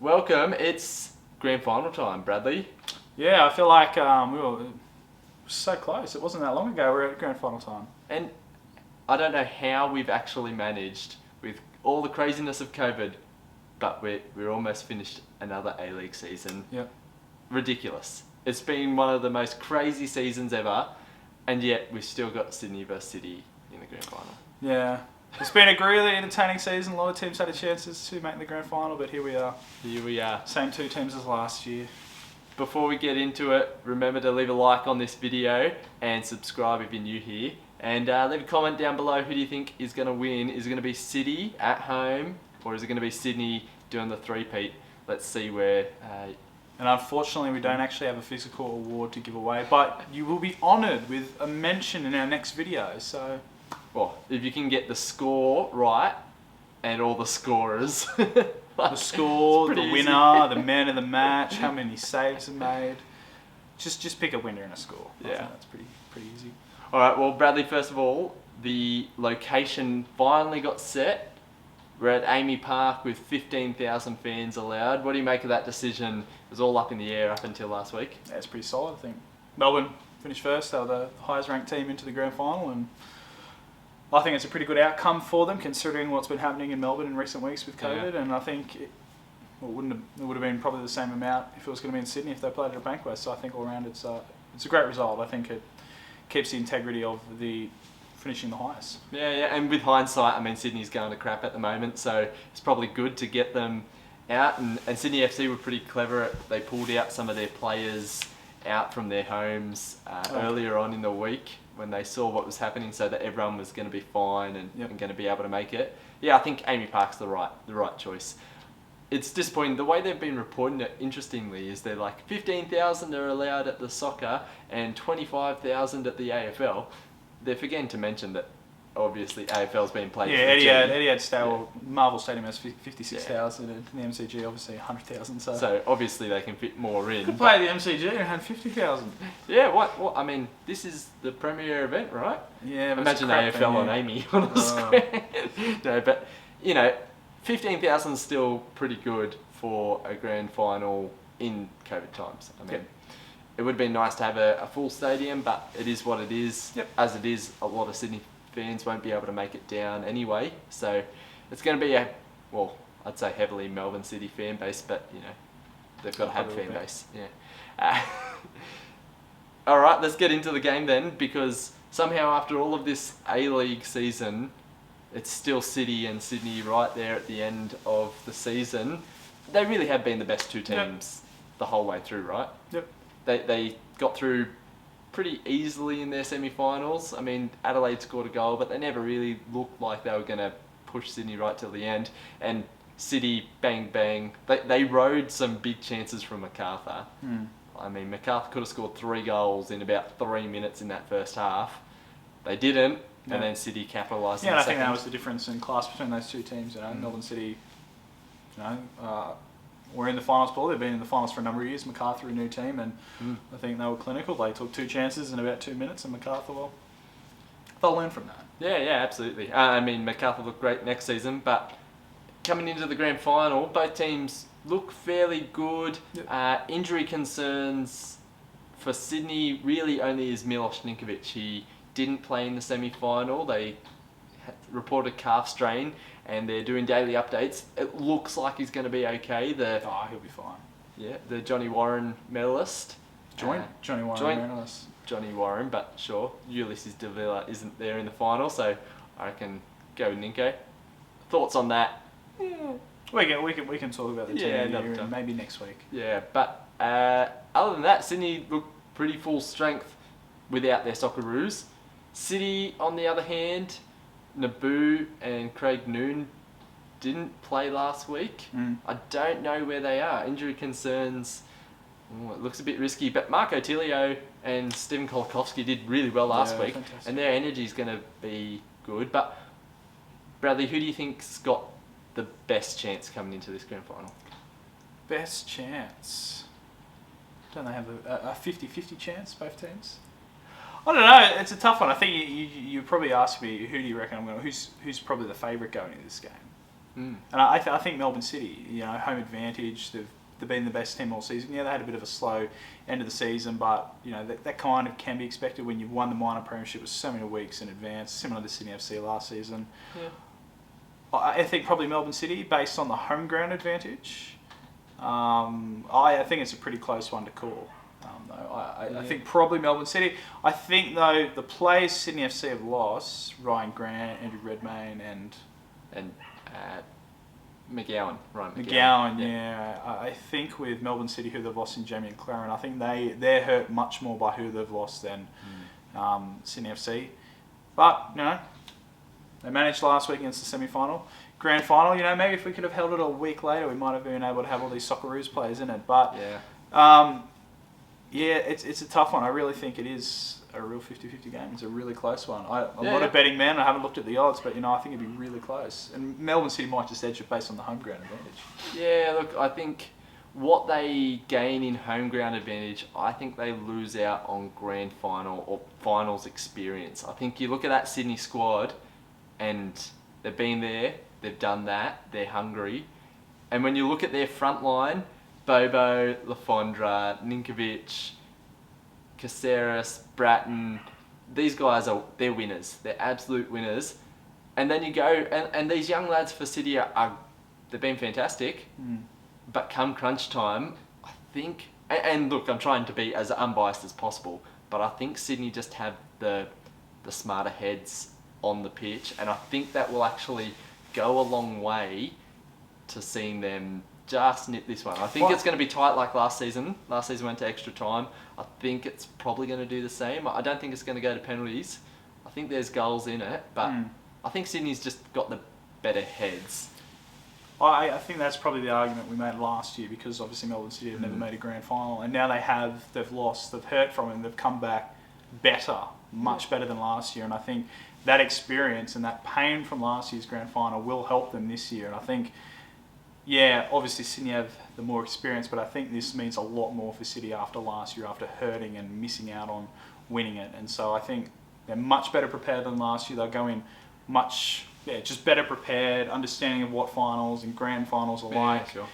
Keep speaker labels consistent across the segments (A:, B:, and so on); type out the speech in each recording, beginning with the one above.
A: welcome. It's grand final time, Bradley.
B: Yeah, I feel like we were so close. It wasn't that long ago we were at grand final time.
A: And I don't know how we've actually managed with all the craziness of COVID, but we're almost finished another A-League season.
B: Yep.
A: Ridiculous. It's been one of the most crazy seasons ever, and yet we've still got Sydney versus City in the grand final.
B: Yeah. It's been a really entertaining season. A lot of teams had chances to make the grand final, but here we are.
A: Here we are.
B: Same two teams as last year.
A: Before we get into it, remember to leave a like on this video and subscribe if you're new here. And leave a comment down below. Who do you think is going to win? Is it going to be City at home, or is it going to be Sydney doing the three-peat? Let's see where...
B: And unfortunately, we don't actually have a physical award to give away, but you will be honoured with a mention in our next video, so...
A: Well, if you can get the score right, and all the scorers...
B: the score, the winner, the man of the match, how many saves are made. Just pick a winner and a score. I think that's pretty easy.
A: Alright, well Bradley, first of all, the location finally got set. We're at AAMI Park with 15,000 fans allowed. What do you make of that decision? It was all up in the air up until last week.
B: Yeah, it's pretty solid, I think. Melbourne finished first. They were the highest ranked team into the grand final, and I think it's a pretty good outcome for them considering what's been happening in Melbourne in recent weeks with COVID. Yeah. And I think it would have been probably the same amount if it was going to be in Sydney if they played at a Bankwest. So I think all around it's a great result. I think it keeps the integrity of the finishing the highest.
A: Yeah, and with hindsight, I mean, Sydney's going to crap at the moment, so it's probably good to get them out. And Sydney FC were pretty clever. They pulled out some of their players out from their homes earlier on in the week when they saw what was happening, so that everyone was going to be fine and going to be able to make it. Yeah, I think AAMI Park's the right choice. It's disappointing. The way they've been reporting it, interestingly, is they're like 15,000 are allowed at the soccer and 25,000 at the AFL. They're forgetting to mention that obviously AFL's been played.
B: Yeah, Etihad Marvel Stadium has 56,000 and the MCG obviously 100,000.
A: So obviously they can fit more in.
B: Could play the MCG and had 50,000.
A: Yeah, what? I mean, this is the premier event, right?
B: Yeah, but
A: imagine AFL on AAMI on the screen. No, but 15,000 is still pretty good for a grand final in COVID times. I mean, it would have been nice to have a full stadium, but it is what it is.
B: Yep.
A: As it is, a lot of Sydney fans won't be able to make it down anyway. So it's going to be I'd say heavily Melbourne City fan base, but they've got to have a fan base. Yeah. All right, let's get into the game then, because somehow after all of this A-League season, it's still City and Sydney right there at the end of the season. They really have been the best two teams the whole way through, right?
B: Yep.
A: They got through pretty easily in their semi-finals. I mean, Adelaide scored a goal, but they never really looked like they were going to push Sydney right till the end. And City, bang, bang. They rode some big chances from MacArthur. I mean, MacArthur could have scored 3 goals in about 3 minutes in that first half. They didn't. And then City capitalised.
B: Yeah, and I think that was the difference in class between those two teams. Melbourne City, were in the finals before. They've been in the finals for a number of years. MacArthur, a new team, and I think they were clinical. They took 2 chances in about 2 minutes, and MacArthur, they'll learn from that.
A: Yeah, absolutely. I mean, MacArthur looked great next season, but coming into the grand final, both teams look fairly good. Yep. Injury concerns for Sydney really only is Milos Ninkovic. He didn't play in the semi-final. They reported calf strain, and they're doing daily updates. It looks like he's going to be okay.
B: He'll be fine.
A: Yeah, the Johnny Warren medalist.
B: Johnny Warren medalist.
A: Johnny Warren, but sure, Ulysses De Villa isn't there in the final, so I reckon go with Ninko. Thoughts on that?
B: Yeah. We can talk about the team and maybe next week.
A: Yeah, but other than that, Sydney looked pretty full strength without their Socceroos. City, on the other hand, Naboo and Craig Noon didn't play last week. I don't know where they are. Injury concerns, it looks a bit risky, but Marco Tilio and Stephen Kolakowski did really well last week, fantastic. And their energy is going to be good. But Bradley, who do you think's got the best chance coming into this grand final?
B: Best chance? Don't they have a 50-50 chance, both teams? I don't know. It's a tough one. I think you probably asked me, who do you reckon I'm going to... Who's probably the favourite going into this game? And I think Melbourne City, home advantage. They've been the best team all season. Yeah, they had a bit of a slow end of the season, but that kind of can be expected when you've won the minor premiership with so many weeks in advance, similar to Sydney FC last season.
A: Yeah.
B: I think probably Melbourne City, based on the home ground advantage. I think it's a pretty close one to call. I think probably Melbourne City. I think, though, the players Sydney FC have lost, Ryan Grant, Andrew Redmayne, and
A: McGowan, Ryan
B: McGowan, yeah. I think with Melbourne City, who they've lost in Jamie and Claren, I think they're hurt much more by who they've lost than Sydney FC. But, they managed last week against the semi-final. Grand final, maybe if we could have held it a week later, we might have been able to have all these Socceroos players in it. But, it's a tough one. I really think it is a real 50-50 game. It's a really close one. I'm not a betting man. I haven't looked at the odds, but I think it'd be really close. And Melbourne City might just edge it based on the home ground advantage.
A: Yeah, look, I think what they gain in home ground advantage, I think they lose out on grand final or finals experience. I think you look at that Sydney squad, and they've been there, they've done that, they're hungry, and when you look at their front line, Bobo, Lafondra, Ninkovic, Caceres, Bratton, these guys they're winners. They're absolute winners. And then you go, and these young lads for City they've been fantastic. But come crunch time, I think, and look, I'm trying to be as unbiased as possible, but I think Sydney just have the smarter heads on the pitch, and I think that will actually go a long way to seeing them just nip this one. I think it's going to be tight like last season. Last season went to extra time. I think it's probably going to do the same. I don't think it's going to go to penalties. I think there's goals in it, but I think Sydney's just got the better heads.
B: I think that's probably the argument we made last year, because obviously Melbourne City have never made a grand final, and now they've lost, they've hurt from it, and they've come back better, much better than last year. And I think that experience and that pain from last year's grand final will help them this year. And I think, obviously Sydney have the more experience, but I think this means a lot more for City after last year, after hurting and missing out on winning it. And so I think they're much better prepared than last year. They'll go in just better prepared, understanding of what finals and grand finals are like.
A: Sure.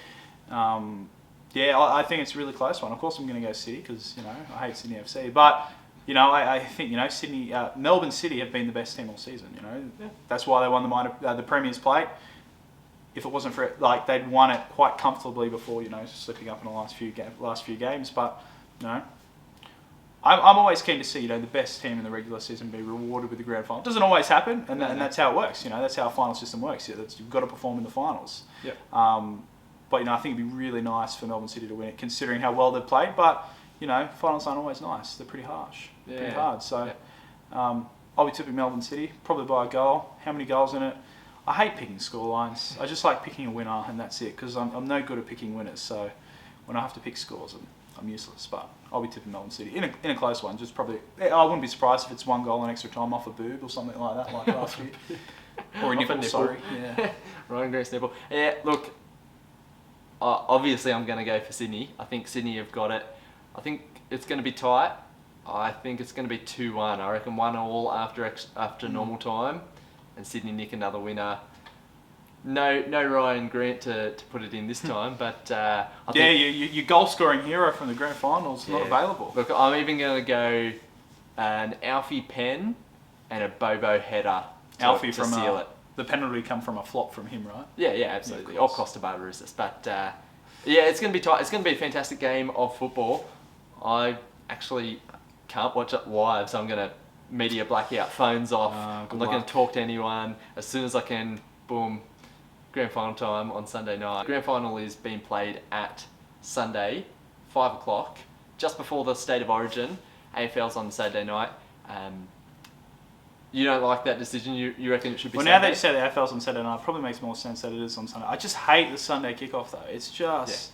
B: I think it's a really close one. Of course I'm going to go City because, I hate Sydney FC. But, I think, Sydney, Melbourne City have been the best team all season, That's why they won the Premier's Plate. If it wasn't for it, they'd won it quite comfortably before, slipping up in the last few games. But, I'm always keen to see, the best team in the regular season be rewarded with the grand final. It doesn't always happen, and that's how it works. That's how a final system works. You've got to perform in the finals.
A: Yep.
B: But I think it'd be really nice for Melbourne City to win it, considering how well they've played. But finals aren't always nice. They're pretty harsh, pretty hard. So I'll be tipping Melbourne City, probably by a goal. How many goals in it? I hate picking scorelines. I just like picking a winner, and that's it. Because I'm no good at picking winners. So when I have to pick scores, I'm useless. But I'll be tipping Melbourne City in a close one. Just probably, I wouldn't be surprised if it's one goal in extra time off a boob or something like that, like last year. Or a nipple, sorry. Yeah.
A: Ryan Grant's nipple. Yeah, look, obviously I'm going to go for Sydney. I think Sydney have got it. I think it's going to be tight. I think it's going to be 2-1. I reckon 1-1 after normal time, and Sydney nick another winner. No Ryan Grant to put it in this time, but I think
B: your goal scoring hero from the grand final is not available.
A: Look, I'm even going to go an Alfie pen and a Bobo header
B: Alfie
A: to
B: from
A: seal it.
B: The penalty come from a flop from him, right?
A: Yeah, absolutely. Or Costa Barbarousas. But it's going to be tight. It's going to be a fantastic game of football. I actually can't watch it live, so I'm going to media blackout, phones off. I'm not going to talk to anyone. As soon as I can, boom, grand final time on Sunday night. Grand final is being played at Sunday, 5 o'clock, just before the State of Origin. AFL's on Saturday night. You don't like that decision? You reckon it should be Sunday?
B: Now that you say the AFL's on Saturday night, it probably makes more sense that it is on Sunday. I just hate the Sunday kickoff though. It's just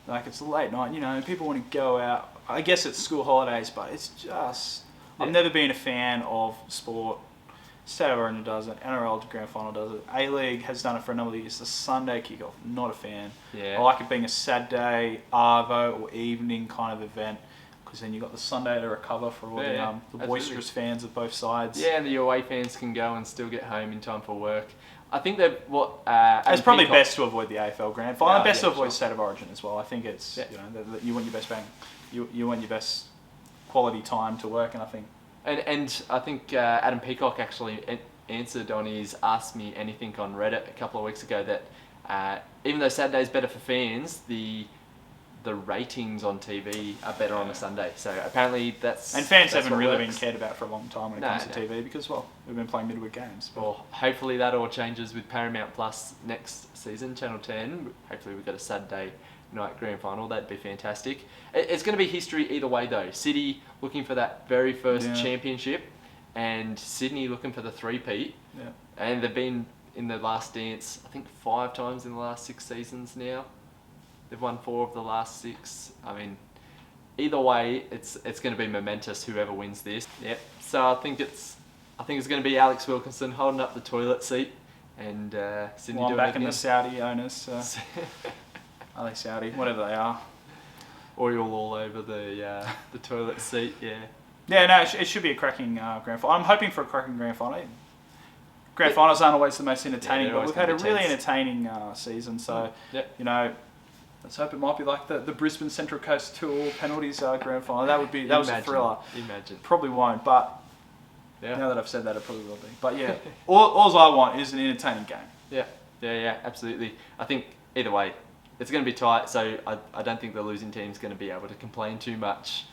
B: it's a late night. People want to go out. I guess it's school holidays, but it's just... I've never been a fan of sport. State of Origin does it. NRL Grand Final does it. A-League has done it for a number of years. The Sunday kickoff, not a fan.
A: Yeah.
B: I like it being a Saturday, arvo, or evening kind of event. because then you've got the Sunday to recover for all the boisterous fans of both sides.
A: Yeah, and the away fans can go and still get home in time for work. I think that
B: it's probably best to avoid the AFL Grand Final. Best to avoid
A: sure.
B: State of Origin as well. I think it's you want your best bang, you want your best quality time to work, and I think.
A: And I think Adam Peacock actually answered on his Ask Me Anything on Reddit a couple of weeks ago that even though Saturday's better for fans, the ratings on TV are better on a Sunday. So apparently that's...
B: And fans
A: that's
B: haven't really
A: works.
B: been cared about for a long time when it comes to TV because, well, we've been playing midweek games.
A: Well, hopefully that all changes with Paramount Plus next season, Channel 10. Hopefully we've got a Saturday night grand final. That'd be fantastic. It's going to be history either way, though. City looking for that very first championship and Sydney looking for the three-peat.
B: Yeah. And
A: they've been in the last dance, I think 5 times in the last 6 seasons now. They've won 4 of the last 6. I mean, either way, it's going to be momentous whoever wins this. Yep. So I think it's going to be Alex Wilkinson holding up the toilet seat and Sydney doing
B: back
A: it
B: in
A: again.
B: the Saudi owners. Are they Saudi? Whatever they are.
A: Oil all over the toilet seat. Yeah.
B: Yeah. No, it should be a cracking grand final. I'm hoping for a cracking grand final. Grand finals aren't always the most entertaining, but we've had a really entertaining season. So let's hope it might be like the Brisbane Central Coast Tour penalties grand final. That was a thriller.
A: Imagine.
B: Probably won't, but now that I've said that, it probably will be. But yeah, all I want is an entertaining game.
A: Yeah, absolutely. I think either way, it's going to be tight. So I don't think the losing team's going to be able to complain too much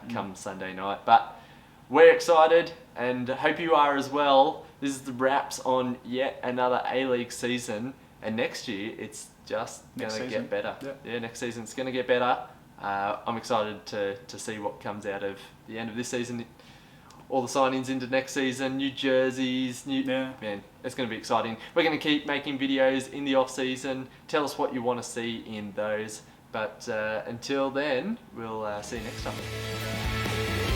A: come Sunday night. But we're excited and hope you are as well. This is the wraps on yet another A-League season, and next year it's just going to get better. Yeah, next season it's going to get better. I'm excited to see what comes out of the end of this season. All the signings into next season, new jerseys, man, it's going to be exciting. We're going to keep making videos in the off season. Tell us what you want to see in those. But until then, we'll see you next time.